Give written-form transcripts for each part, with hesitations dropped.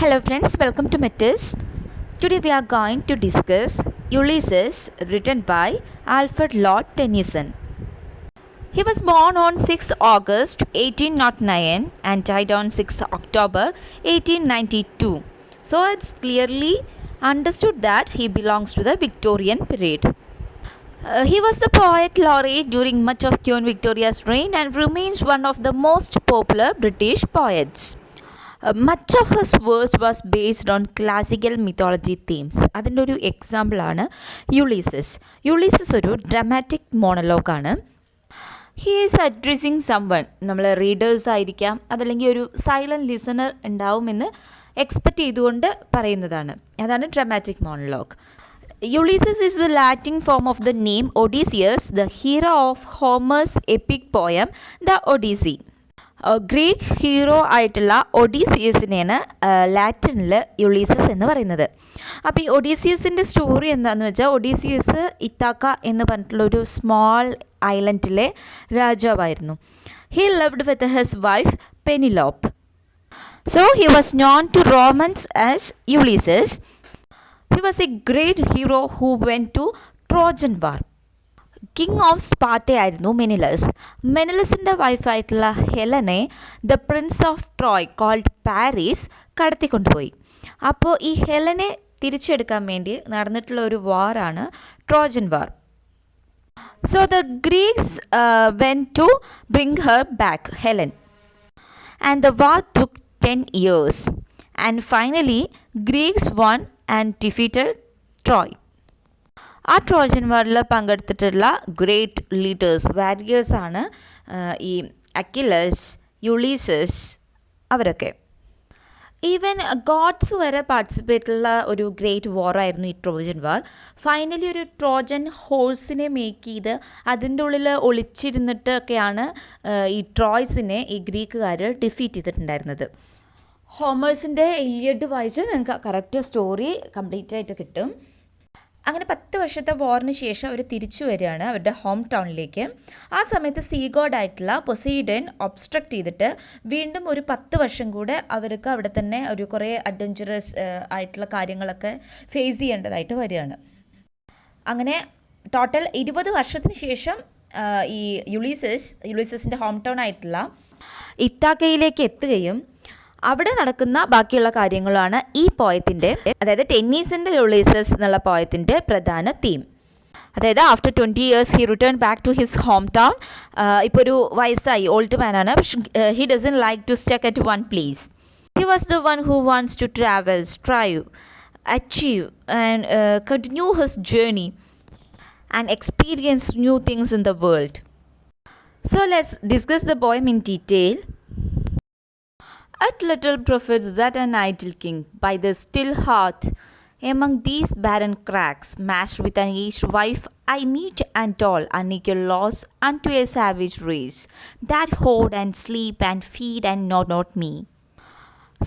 Hello friends, welcome to Matters. Today we are going to discuss Ulysses written by Alfred Lord Tennyson. He was born on 6th August 1809 and died on 6th October 1892. So it's clearly understood that he belongs to the Victorian period. He was the poet laureate during much of Queen Victoria's reign and remains one of the most popular British poets. Much of his verse was based on classical mythology themes. അതിൻ്റെ ഒരു എക്സാമ്പിളാണ് Ulysses ഒരു dramatic മോണലോഗാണ്. He is addressing someone. നമ്മൾ readers ആയിരിക്കാം, അതല്ലെങ്കിൽ ഒരു silent listener ഉണ്ടാവുമെന്ന് എക്സ്പെക്റ്റ് ചെയ്തുകൊണ്ട് പറയുന്നതാണ്. അതാണ് dramatic monologue. Ulysses is the Latin form of the name Odysseus, the hero of Homer's epic poem, The Odyssey. Greek hero ആയിട്ടുള്ള ഒഡീസിയസിനെയാണ് ലാറ്റിനിൽ യുളീസസ് എന്ന് പറയുന്നത്. അപ്പോൾ ഈ ഒഡീസിയസിൻ്റെ സ്റ്റോറി എന്താണെന്ന് വെച്ചാൽ, ഒഡീസിയസ് ഇത്താക്ക എന്ന് പറഞ്ഞിട്ടുള്ളൊരു സ്മോൾ ഐലൻഡിലെ രാജാവായിരുന്നു. He lived with his wife Penelope. So he was known to Romans as Ulysses. He was a great hero who went to Trojan War. King of Sparta ആയിരുന്നു മെനിലസ്. മെനിലസിൻ്റെ വൈഫായിട്ടുള്ള ഹെലനെ the prince of Troy called Paris കടത്തിക്കൊണ്ടുപോയി. അപ്പോൾ ഈ ഹെലനെ തിരിച്ചെടുക്കാൻ വേണ്ടി നടന്നിട്ടുള്ള ഒരു വാറാണ് Trojan war. So the Greeks went to bring her back Helen and the war took 10 years and finally Greeks won and defeated Troy. ആ ട്രോജൻ വാറിൽ പങ്കെടുത്തിട്ടുള്ള ഗ്രേറ്റ് ലീഡേഴ്സ്, വാരിയേഴ്സാണ് ഈ അക്കിലസ്, യുളീസസ്, അവരൊക്കെ. ഈവൻ ഗോഡ്സ് വരെ പാർട്ടിസിപ്പേറ്റുള്ള ഒരു ഗ്രേറ്റ് വാറായിരുന്നു ഈ ട്രോജൻ വാർ. ഫൈനലി ഒരു ട്രോജൻ ഹോഴ്സിനെ മേക്ക് ചെയ്ത് അതിൻ്റെ ഉള്ളിൽ ഒളിച്ചിരുന്നിട്ടൊക്കെയാണ് ഈ ട്രോയ്സിനെ ഈ ഗ്രീക്കുകാർ ഡിഫീറ്റ് ചെയ്തിട്ടുണ്ടായിരുന്നത്. ഹോമേഴ്സിൻ്റെ ഇലിയഡ് വായിച്ച് നിങ്ങൾക്ക് കറക്റ്റ് സ്റ്റോറി കംപ്ലീറ്റ് ആയിട്ട് കിട്ടും. അങ്ങനെ 10 വർഷത്തെ വാറിന് ശേഷം അവർ തിരിച്ചു വരികയാണ് അവരുടെ ഹോം ടൗണിലേക്ക്. ആ സമയത്ത് സീ ഗോഡ് ആയിട്ടുള്ള പൊസൈഡൻ ഒബ്സ്ട്രക്റ്റ് ചെയ്തിട്ട് വീണ്ടും ഒരു 10 വർഷം കൂടെ അവർക്ക് അവിടെ തന്നെ ഒരു കുറേ അഡ്വഞ്ചറസ് ആയിട്ടുള്ള കാര്യങ്ങളൊക്കെ ഫേസ് ചെയ്യേണ്ടതായിട്ട് വരികയാണ്. അങ്ങനെ ടോട്ടൽ 20 വർഷത്തിന് ശേഷം ഈ യുളീസസിൻ്റെ ഹോം ടൗൺ ആയിട്ടുള്ള ഇത്താക്കയിലേക്ക് എത്തുകയും അവിടെ നടക്കുന്ന ബാക്കിയുള്ള കാര്യങ്ങളാണ് ഈ പോയത്തിൻ്റെ, അതായത് ടെന്നീസിൻ്റെ യുളീസസ് എന്നുള്ള പോയത്തിൻ്റെ പ്രധാന തീം. അതായത് after 20 years he return back to his home town. ഇപ്പോൾ ഒരു വയസ്സായി, ഓൾഡ് മാനാണ്. He doesn't like to stuck at one place. He was the one who wants to travel, strive, achieve and continue his journey and experience new things in the world. So let's discuss the poem in detail. At little profits that an idle king, by the still hearth, among these barren cracks, mashed with an aged wife, I meet and toll unequal loss unto a savage race, that hoard and sleep and feed and know not me.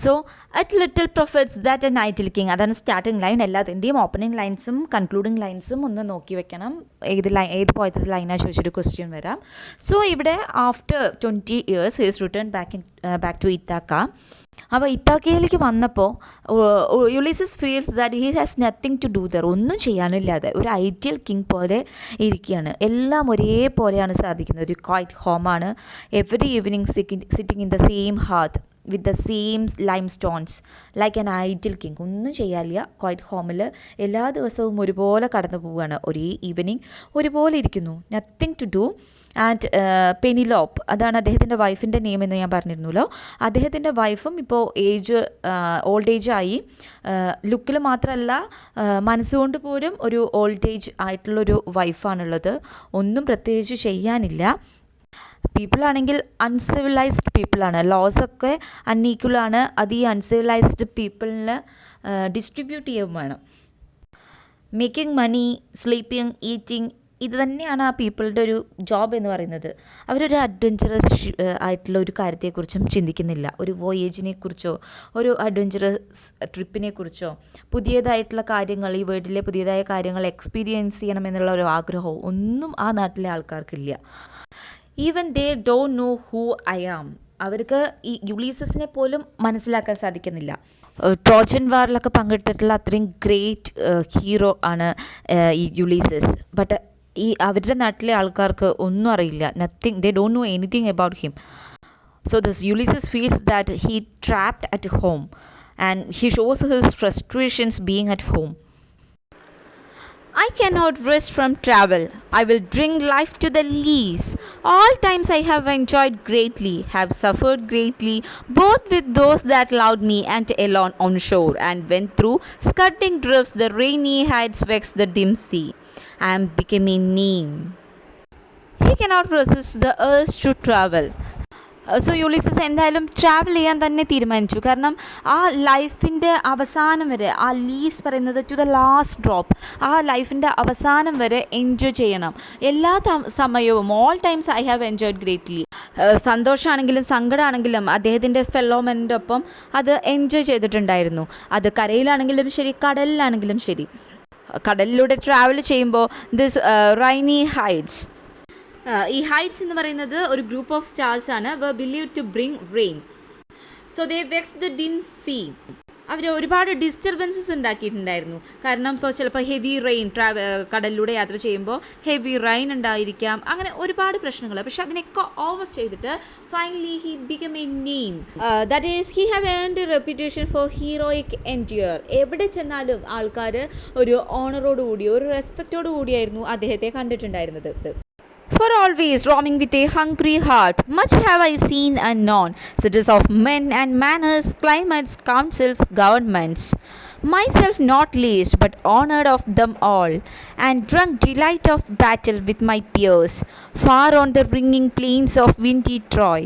So at little profits that an idle king, അതാണ് starting line. എല്ലാത്തിൻ്റെയും opening ലൈൻസും concluding ലൈൻസും ഒന്ന് നോക്കി വെക്കണം. ഏത് പോയത്തെ ലൈനാണ് ചോദിച്ചൊരു ക്വസ്റ്റ്യൻ വരാം. സോ ഇവിടെ after 20 years he is return back to Ithaca. അപ്പോൾ ഇത്താക്കയിലേക്ക് വന്നപ്പോൾ Ulysses feels that he has nothing to do there. ഒന്നും ചെയ്യാനില്ലാതെ ഒരു ഐഡിയൽ കിങ് പോലെ ഇരിക്കുകയാണ്. എല്ലാം ഒരേപോലെയാണ് സാധിക്കുന്നത്. ഒരു ക്വൈറ്റ് ഹോമാണ്. Every evening sitting in the same hearth with the same lime stones like an ideal king. ഒന്നും ചെയ്യാനില്ല. ക്വൈറ്റ് ഹോമിൽ എല്ലാ ദിവസവും ഒരുപോലെ കടന്നു പോവുകയാണ്. ഒരേ ഈവനിങ് ഒരുപോലെ ഇരിക്കുന്നു. Nothing to do. And Penelope, അതാണ് അദ്ദേഹത്തിൻ്റെ വൈഫിൻ്റെ നെയിം എന്ന് ഞാൻ പറഞ്ഞിരുന്നല്ലോ. അദ്ദേഹത്തിൻ്റെ വൈഫും ഇപ്പോൾ ഓൾഡ് ഏജ് ആയി. ലുക്കിൽ മാത്രമല്ല മനസ്സുകൊണ്ട് പോലും ഒരു ഓൾഡ് ഏജ് ആയിട്ടുള്ളൊരു വൈഫാണുള്ളത്. ഒന്നും പ്രത്യേകിച്ച് ചെയ്യാനില്ല. പീപ്പിളാണെങ്കിൽ അൺസിവിലൈസ്ഡ് പീപ്പിളാണ്. ലോസൊക്കെ അൺഈക്വലാണ്. അത് ഈ അൺസിവിലൈസ്ഡ് പീപ്പിളിന് ഡിസ്ട്രിബ്യൂട്ട് ചെയ്യുകയും വേണം. മേക്കിംഗ് മണി, സ്ലീപ്പിംഗ്, ഈറ്റിംഗ്, ഇത് തന്നെയാണ് ആ പീപ്പിളുടെ ഒരു ജോബ് എന്ന് പറയുന്നത്. അവരൊരു അഡ്വഞ്ചറസ് ആയിട്ടുള്ള ഒരു കാര്യത്തെക്കുറിച്ചും ചിന്തിക്കുന്നില്ല. ഒരു വോയേജിനെ കുറിച്ചോ ഒരു അഡ്വഞ്ചറസ് ട്രിപ്പിനെ കുറിച്ചോ പുതിയതായിട്ടുള്ള കാര്യങ്ങൾ, ഈ വേൾഡിലെ പുതിയതായ കാര്യങ്ങൾ എക്സ്പീരിയൻസ് ചെയ്യണമെന്നുള്ള ഒരു ആഗ്രഹവും ഒന്നും ആ നാട്ടിലെ ആൾക്കാർക്കില്ല. Even they don't know who I am. അവർക്ക് ഈ യുളീസസിനെ പോലും മനസ്സിലാക്കാൻ സാധിക്കുന്നില്ല. ട്രോജൻ വാറിലൊക്കെ പങ്കെടുത്തിട്ടുള്ള അത്രയും ഗ്രേറ്റ് ഹീറോ ആണ് ഈ യുളീസസ്. ബട്ട് ഈ അവരുടെ നാട്ടിലെ ആൾക്കാർക്ക് ഒന്നും അറിയില്ല. Nothing, they don't know anything about him. So this Ulysses feels that he trapped at home, and he shows his frustrations being at home. I cannot rest from travel. I will bring life to the lees. All times I have enjoyed greatly, have suffered greatly, both with those that loved me and alone on shore, and went through scudding drifts, the rainy heights vexed the dim sea. I am becoming neem. He cannot resist the urge to travel. So Ulysses എന്തായാലും travel ചെയ്യാൻ തന്നെ തീരുമാനിച്ചു. കാരണം ആ ലൈഫിൻ്റെ അവസാനം വരെ, ആ ലീസ് പറയുന്നത് ടു ദ ലാസ്റ്റ് ഡ്രോപ്പ്, ആ ലൈഫിൻ്റെ അവസാനം വരെ എൻജോയ് ചെയ്യണം. എല്ലാ സമയവും all times I have enjoyed greatly. സന്തോഷമാണെങ്കിലും സങ്കടമാണെങ്കിലും അദ്ദേഹത്തിൻ്റെ ഫെല്ലോമെൻ്റെ ഒപ്പം അത് എൻജോയ് ചെയ്തിട്ടുണ്ടായിരുന്നു. അത് കരയിലാണെങ്കിലും ശരി, കടലിലാണെങ്കിലും ശരി. കടലിലൂടെ ട്രാവൽ ചെയ്യുമ്പോൾ ദിസ് റൈനി ഹൈറ്റ്സ്, ഈ ഹൈറ്റ്സ് എന്ന് പറയുന്നത് ഒരു ഗ്രൂപ്പ് ഓഫ് സ്റ്റാർസ് ആണ്. Were believe to bring rain. So they vex the dim sea. അവർ ഒരുപാട് ഡിസ്റ്റർബൻസസ് ഉണ്ടാക്കിയിട്ടുണ്ടായിരുന്നു. കാരണം ഇപ്പോൾ ചിലപ്പോൾ ഹെവി റെയിൻ, കടലിലൂടെ യാത്ര ചെയ്യുമ്പോൾ ഹെവി റെയിൻ ഉണ്ടായിരിക്കാം. അങ്ങനെ ഒരുപാട് പ്രശ്നങ്ങൾ. പക്ഷെ അതിനൊക്കെ ഓവർ ചെയ്തിട്ട് finally he become a name. That is he have earned a reputation for heroic endure. എവിടെ ചെന്നാലും ആൾക്കാർ ഒരു ഓണറോടുകൂടി, ഒരു റെസ്പെക്റ്റോടു കൂടിയായിരുന്നു അദ്ദേഹത്തെ കണ്ടിട്ടുണ്ടായിരുന്നത്. For always roaming with a hungry heart, much have I seen and known, cities of men and manners, climates, councils, governments. Myself not least, but honoured of them all, and drunk delight of battle with my peers, far on the ringing plains of windy Troy.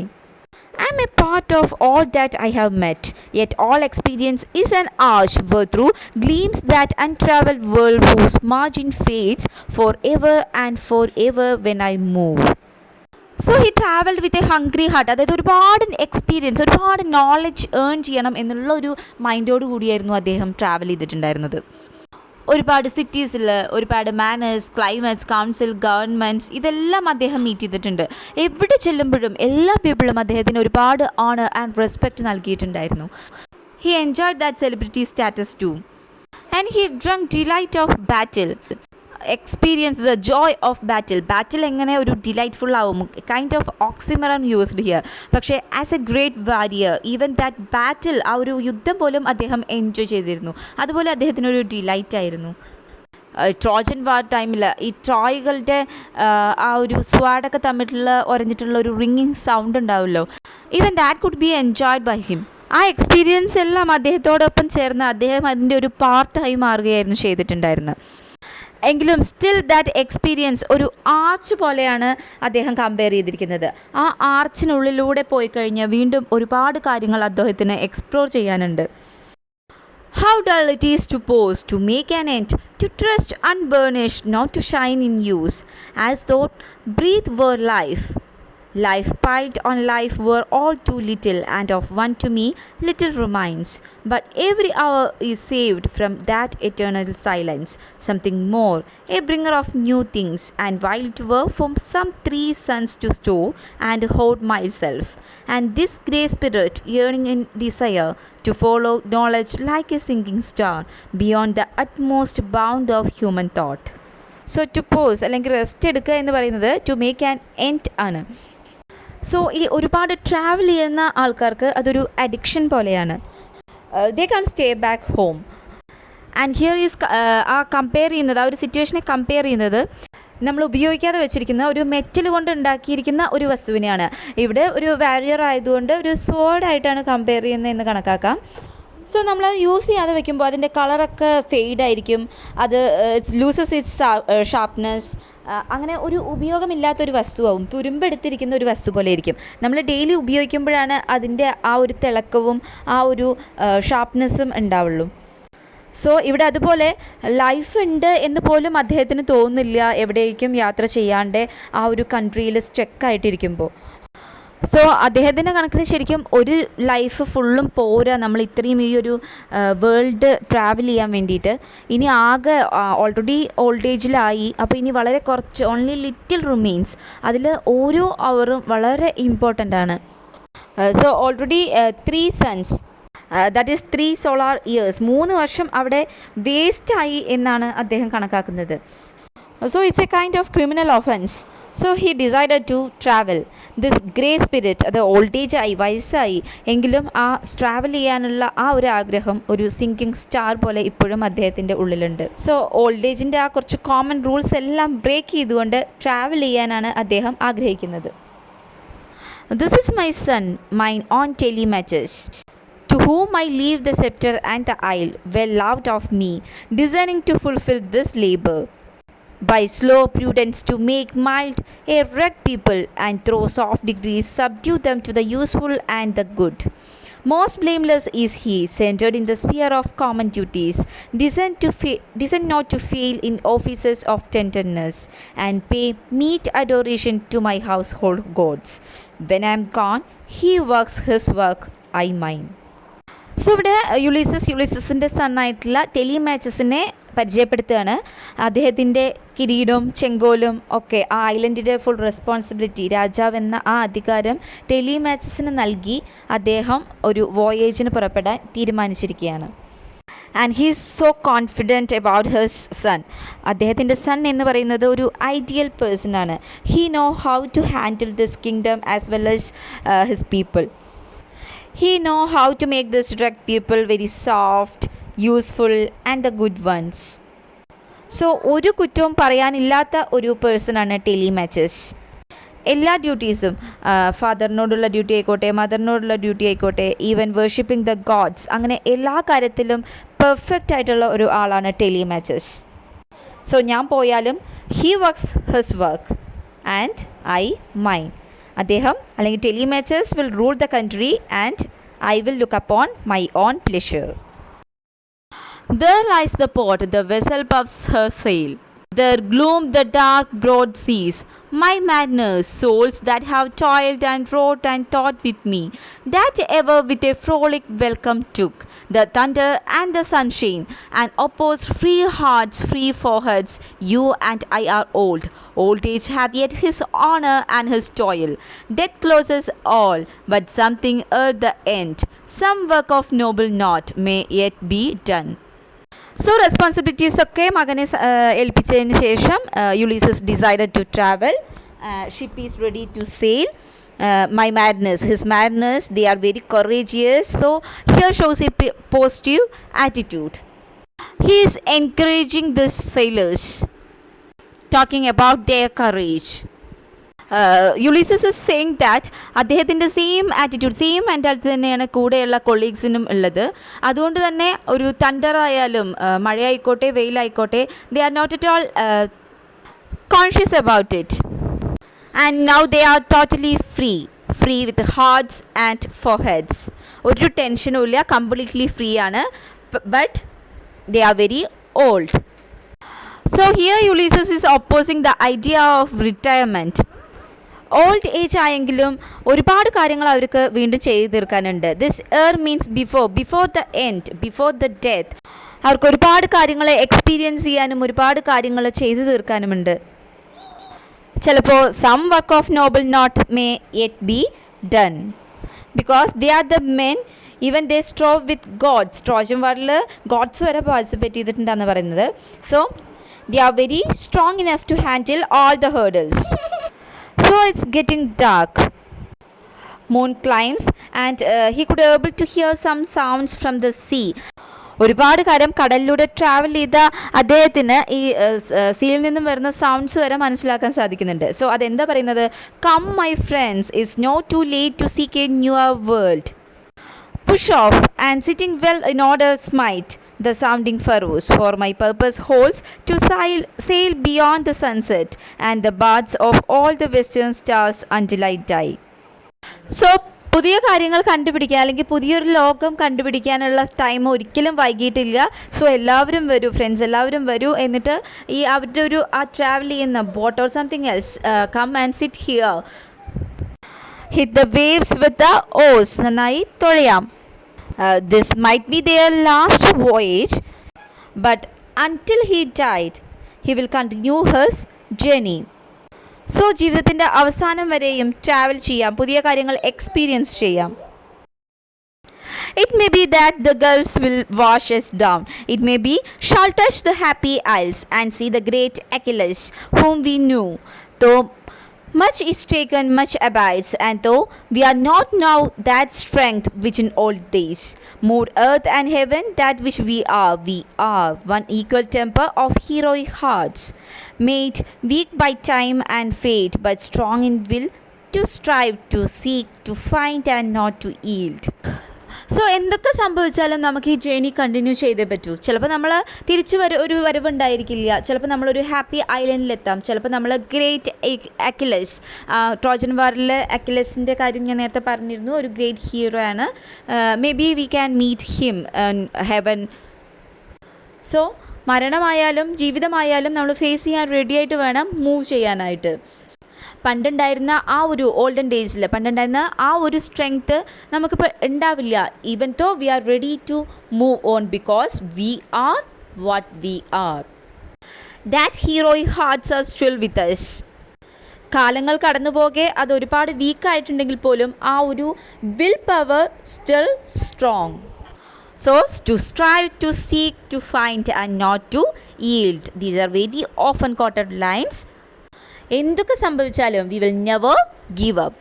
I am a part of all that I have met, yet all experience is an arch wherethrough gleams that untravelled world whose margin fades forever and forever when I move. So he travelled with a hungry heart. അതായത് ഒരുപാട് experience, ഒരുപാട് knowledge earn ചെയ്യണം എന്നുള്ള ഒരു മൈൻഡോട് കൂടിയായിരുന്നു അദ്ദേഹം travel ചെയ്തിട്ടുണ്ടായിരുന്നത്. ഒരുപാട് സിറ്റീസിൽ, ഒരുപാട് മാനേഴ്സ്, ക്ലൈമറ്റ്സ്, കൗൺസിൽ, ഗവൺമെൻറ്റ്സ്, ഇതെല്ലാം അദ്ദേഹം മീറ്റ് ചെയ്തിട്ടുണ്ട്. എവിടെ ചെല്ലുമ്പോഴും എല്ലാ പീപ്പിളും അദ്ദേഹത്തിന് ഒരുപാട് ഓണർ ആൻഡ് റെസ്പെക്റ്റ് നൽകിയിട്ടുണ്ടായിരുന്നു. He enjoyed that celebrity status too, and he drunk delight of battle. Experience the joy of battle. Battle എങ്ങനെ ഒരു ഡിലൈറ്റ്ഫുൾ ആവും, kind of oxymoron used here. പക്ഷേ as a great warrior, even that battle, ആ ഒരു യുദ്ധം പോലും അദ്ദേഹം enjoy ചെയ്തിരുന്നു. അതുപോലെ അദ്ദേഹത്തിനൊരു ഡിലൈറ്റ് ആയിരുന്നു. ട്രോജൻ വാർ ടൈമിൽ ഈ ട്രോയ്കളുടെ ആ ഒരു സ്വാഡൊക്കെ തമ്മിലുള്ള ഒരഞ്ഞിട്ടുള്ള ഒരു റിങ്ങിങ് സൗണ്ട് ഉണ്ടാവുമല്ലോ, even that could be enjoyed by him. ആ എക്സ്പീരിയൻസ് എല്ലാം അദ്ദേഹത്തോടൊപ്പം ചേർന്ന് അദ്ദേഹം അതിൻ്റെ ഒരു പാർട്ടായി മാറുകയായിരുന്നു ചെയ്തിട്ടുണ്ടായിരുന്നത്. എങ്കിലും സ്റ്റിൽ ദാറ്റ് എക്സ്പീരിയൻസ് ഒരു ആർച്ച് പോലെയാണ് അദ്ദേഹം കമ്പയർ ചെയ്തിരിക്കുന്നത്. ആ ആർച്ചിനുള്ളിലൂടെ പോയി കഴിഞ്ഞാൽ വീണ്ടും ഒരുപാട് കാര്യങ്ങൾ അദ്ദേഹത്തിന് എക്സ്പ്ലോർ ചെയ്യാനുണ്ട്. How dull it is to pause, to make an end, to trust unburnished, not to shine in use, as though breath were life. Life piled on life were all too little, and of one to me little remains. But every hour is saved from that eternal silence, something more, a bringer of new things. And while it were from some 3 suns to store and hold myself, and this grey spirit yearning in desire to follow knowledge like a sinking star beyond the utmost bound of human thought. So to pause അല്ലെങ്കിൽ rest എടുക്കുക എന്ന് പറയുന്നത് to make an end ആണ്. So ഈ ഒരുപാട് travel ചെയ്യുന്ന ആൾക്കാർക്ക് അതൊരു അഡിക്ഷൻ പോലെയാണ്. They can stay back home. And here is ആ കമ്പയർ ചെയ്യുന്നത്, ആ ഒരു സിറ്റുവേഷനെ കമ്പയർ ചെയ്യുന്നത് നമ്മൾ ഉപയോഗിക്കാതെ വെച്ചിരിക്കുന്ന ഒരു മെറ്റൽ കൊണ്ട് ഉണ്ടാക്കിയിരിക്കുന്ന ഒരു വസ്തുവിനെയാണ്. ഇവിടെ ഒരു വാരിയർ ആയതുകൊണ്ട് ഒരു സ്വോർഡായിട്ടാണ് കമ്പയർ ചെയ്യുന്നതെന്ന് കണക്കാക്കാം. സോ നമ്മൾ യൂസ് ചെയ്യാതെ വെക്കുമ്പോൾ അതിൻ്റെ കളറൊക്കെ ഫെയ്ഡായിരിക്കും, അത് ലൂസസ് ഇറ്റ്സ് ഷാർപ്നെസ്. അങ്ങനെ ഒരു ഉപയോഗമില്ലാത്തൊരു വസ്തുവാകും, തുരുമ്പെടുത്തിരിക്കുന്ന ഒരു വസ്തു പോലെ ഇരിക്കും. നമ്മൾ ഡെയിലി ഉപയോഗിക്കുമ്പോഴാണ് അതിൻ്റെ ആ ഒരു തിളക്കവും ആ ഒരു ഷാർപ്നെസ്സും ഉണ്ടാവുള്ളൂ. സോ ഇവിടെ അതുപോലെ ലൈഫ് ഉണ്ട് എന്ന് പോലും അദ്ദേഹത്തിന് തോന്നുന്നില്ല എവിടേക്കും യാത്ര ചെയ്യാണ്ട് ആ ഒരു കൺട്രിയിൽ സ്റ്റക്കായിട്ടിരിക്കുമ്പോൾ. സോ അദ്ദേഹത്തിൻ്റെ കണക്കിന് ശരിക്കും ഒരു ലൈഫ് ഫുള്ളും പോരാ നമ്മൾ ഇത്രയും ഈ ഒരു വേൾഡ് ട്രാവൽ ചെയ്യാൻ വേണ്ടിയിട്ട്. ഇനി ആകെ ഓൾറെഡി ഓൾഡ് ഏജിലായി, അപ്പോൾ ഇനി വളരെ കുറച്ച്, ഓൺലി ലിറ്റിൽ റിമെയിൻസ്. അതിൽ ഓരോ അവറും വളരെ ഇമ്പോർട്ടൻ്റ് ആണ്. So already 3 suns, that is 3 solar years, 3 വർഷം അവിടെ വേസ്റ്റായി എന്നാണ് അദ്ദേഹം കണക്കാക്കുന്നത്. So it's a kind of criminal offence. So he decided to travel. This grey spirit, അത് ഓൾഡ് ഏജ് ആയി, വയസ്സായി, എങ്കിലും ആ ട്രാവൽ ചെയ്യാനുള്ള ആ ഒരു ആഗ്രഹം ഒരു സിങ്കിങ് സ്റ്റാർ പോലെ ഇപ്പോഴും അദ്ദേഹത്തിൻ്റെ ഉള്ളിലുണ്ട്. സോ ഓൾഡ് ഏജിൻ്റെ ആ കുറച്ച് കോമൺ റൂൾസ് എല്ലാം ബ്രേക്ക് ചെയ്തുകൊണ്ട് ട്രാവൽ ചെയ്യാനാണ് അദ്ദേഹം ആഗ്രഹിക്കുന്നത്. This is my son, mine own telematches, to whom I leave the scepter and the isle, well loved of me, designing to fulfill this labor, by slow prudence to make mild a rugged people, and through soft degrees subdue them to the useful and the good. Most blameless is he, centered in the sphere of common duties, descend not to fail in offices of tenderness, and pay meet adoration to my household gods. When I am gone, he works his work, I mine. So ഇവിടെ യുളീസസിൻ്റെ സണ്ണായിട്ടുള്ള ടെലിമാച്ചസിനെ പരിചയപ്പെടുത്തുകയാണ്. അദ്ദേഹത്തിൻ്റെ കിരീടവും ചെങ്കോലും ഒക്കെ ആ ഐലൻഡിൻ്റെ full responsibility, രാജാവെന്ന ആ അധികാരം ടെലിമാച്ചസിന് നൽകി അദ്ദേഹം ഒരു വോയേജിന് പുറപ്പെടാൻ തീരുമാനിച്ചിരിക്കുകയാണ്. And he is so confident about his son. അദ്ദേഹത്തിൻ്റെ സൺ എന്ന് പറയുന്നത് ഒരു ഐഡിയൽ പേഴ്സണാണ്. He know how to handle this kingdom as well as his people. He know how to make this rugged people very soft, useful and the good ones. So ഒരു കുറ്റവും പറയാനില്ലാത്ത ഒരു പേഴ്സണാണ് ടെലിമാച്ചസ്. എല്ലാ ഡ്യൂട്ടീസും, ഫാദറിനോടുള്ള duty ആയിക്കോട്ടെ, മദറിനോടുള്ള duty ആയിക്കോട്ടെ, even worshipping the God's, അങ്ങനെ എല്ലാ കാര്യത്തിലും perfect ആയിട്ടുള്ള ഒരു ആളാണ് ടെലിമാച്ചസ്. സോ ഞാൻ പോയാലും he works his work and I mine. അദ്ദേഹം അല്ലെങ്കിൽ Telemachus will rule the country and I will look upon my own pleasure. There lies the port, the vessel puffs her sail. There gloom the dark broad seas. My madness, souls that have toiled and wrought and thought with me, that ever with a frolic welcome took the thunder and the sunshine, and opposed free hearts, free foreheads. You and I are old. Old age hath yet his honor and his toil. Death closes all, but something at the end. Some work of noble knot may yet be done. So responsibilities ഒക്കെ മകനെ ഏൽപ്പിച്ചതിന് ശേഷം Ulysses decided to travel. Ship is ready to sail. My madness, his madness, they are very courageous. So here shows a positive attitude. He is encouraging the sailors, talking about their courage. Ulysses is saying that അദ്ദേഹത്തിൻ്റെ same attitude, same mentality തന്നെയാണ് കൂടെയുള്ള കൊളീഗ്സിനും ഉള്ളത്. അതുകൊണ്ട് തന്നെ ഒരു തണ്ടറായാലും മഴയായിക്കോട്ടെ വെയിലായിക്കോട്ടെ, they are not at all conscious about it. And now they are totally free with hearts and foreheads. ഒരു ടെൻഷനും ഇല്ല, കംപ്ലീറ്റ്ലി ഫ്രീ ആണ്. But they are very old. So here Ulysses is opposing the idea of retirement. Old age ആയെങ്കിലും ഒരുപാട് കാര്യങ്ങൾ അവർക്ക് വീണ്ടും ചെയ്തു തീർക്കാനുണ്ട്. This air means before the end, before the death. അവർക്ക് ഒരുപാട് കാര്യങ്ങൾ എക്സ്പീരിയൻസ് ചെയ്യാനും ഒരുപാട് കാര്യങ്ങൾ ചെയ്തു തീർക്കാനുമുണ്ട്. ചിലപ്പോൾ some work of noble note may yet be done because they are the men. Even they strove with gods. Trojan വാറിൽ ഗോഡ്സ് വരെ പാർട്ടിസിപ്പേറ്റ് ചെയ്തിട്ടുണ്ടെന്ന് പറയുന്നത്. So they are very strong enough to handle all the hurdles. So it's getting dark. Moon climbs and he could able to hear some sounds from the sea. ഒരുപാട് കാലം കടലിലൂടെ travel ചെയ്ത അദ്ദേഹത്തിന് ഈ സീയിൽ നിന്നും വരുന്ന സൗണ്ട്സ് വരെ മനസ്സിലാക്കാൻ സാധിക്കുന്നുണ്ട്. സോ അതെന്താ പറയുന്നത്? Come my friends, it's not too late to seek a newer world. Push off and sitting well in order smite the sounding furrows, for my purpose holds to sail beyond the sunset and the baths of all the western stars until I die. So പുതിയ കാര്യങ്ങൾ കണ്ടുപിടിക്കാൻ അല്ലെങ്കിൽ പുതിയൊരു ലോകം കണ്ടുപിടിക്കാനുള്ള time ഒരിക്കലും വൈകിട്ടില്ല. So എല്ലാവരും വരൂ ഫ്രണ്ട്സ്, എല്ലാവരും വരൂ. എന്നിട്ട് ഈ അവരുടെ ഒരു ആ ട്രാവൽ ചെയ്യുന്ന boat or something else, come and sit here, hit the waves with the oars. നന്നായി തുഴയാം. This might be their last voyage, but until he died, he will continue his journey. So ജീവിതത്തിൻ്റെ അവസാനം വരെയും travel ചെയ്യാം, പുതിയ കാര്യങ്ങൾ experience ചെയ്യാം. It may be that the gulfs will wash us down. It may be shall touch the happy isles and see the great Achilles whom we knew. Though much is taken, much abides, and though we are not now that strength which in old days moved earth and heaven, that which we are one equal temper of heroic hearts, made weak by time and fate, but strong in will to strive, to seek, to find, and not to yield. So എന്തൊക്കെ സംഭവിച്ചാലും നമുക്ക് ഈ journey continue ചെയ്തേ പറ്റൂ. ചിലപ്പോൾ നമ്മൾ തിരിച്ച് ഒരു വരവുണ്ടായിരിക്കില്ല, ചിലപ്പോൾ നമ്മളൊരു ഹാപ്പി ഐലൻഡിലെത്താം, ചിലപ്പോൾ നമ്മൾ ഗ്രേറ്റ് അക്കിലസ്, ട്രോജൻ വാറിൽ അക്കിലസിൻ്റെ കാര്യം ഞാൻ നേരത്തെ പറഞ്ഞിരുന്നു, ഒരു ഗ്രേറ്റ് ഹീറോ ആണ്. May be we can meet him heaven. So മരണമായാലും ജീവിതമായാലും നമ്മൾ ഫേസ് ചെയ്യാൻ റെഡി ആയിട്ട് വേണം മൂവ് ചെയ്യാനായിട്ട്. പണ്ടുണ്ടായിരുന്ന ആ ഒരു ഓൾഡൻ ഡേയ്സിൽ പണ്ടുണ്ടായിരുന്ന ആ ഒരു സ്ട്രെങ്ത്ത് നമുക്കിപ്പോൾ ഉണ്ടാവില്ല. Even though we are ready to move on because we are what we are. That heroic hearts are still with us. കാലങ്ങൾ കടന്നുപോകെ അത് ഒരുപാട് വീക്കായിട്ടുണ്ടെങ്കിൽ പോലും ആ ഒരു will power still strong. So to strive, to seek, to find and not to yield. These are very often quoted lines. എന്തൊക്കെ സംഭവിച്ചാലും we will never give up.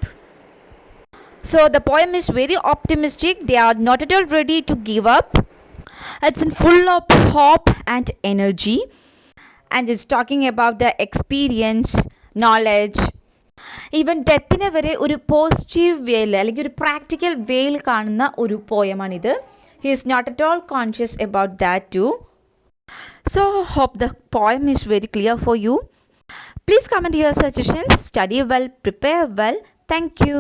So the poem is very optimistic. They are not at all ready to give up. It's full of hope and energy, and it's talking about the experience, knowledge, even ഡെത്തിനെ വരെ ഒരു positive വേയിൽ അല്ലെങ്കിൽ ഒരു practical വേയിൽ കാണുന്ന ഒരു പോയമാണിത്. He is not at all conscious about that too. So hope the poem is very clear for you. Please comment your suggestions. Study well, prepare well. Thank you.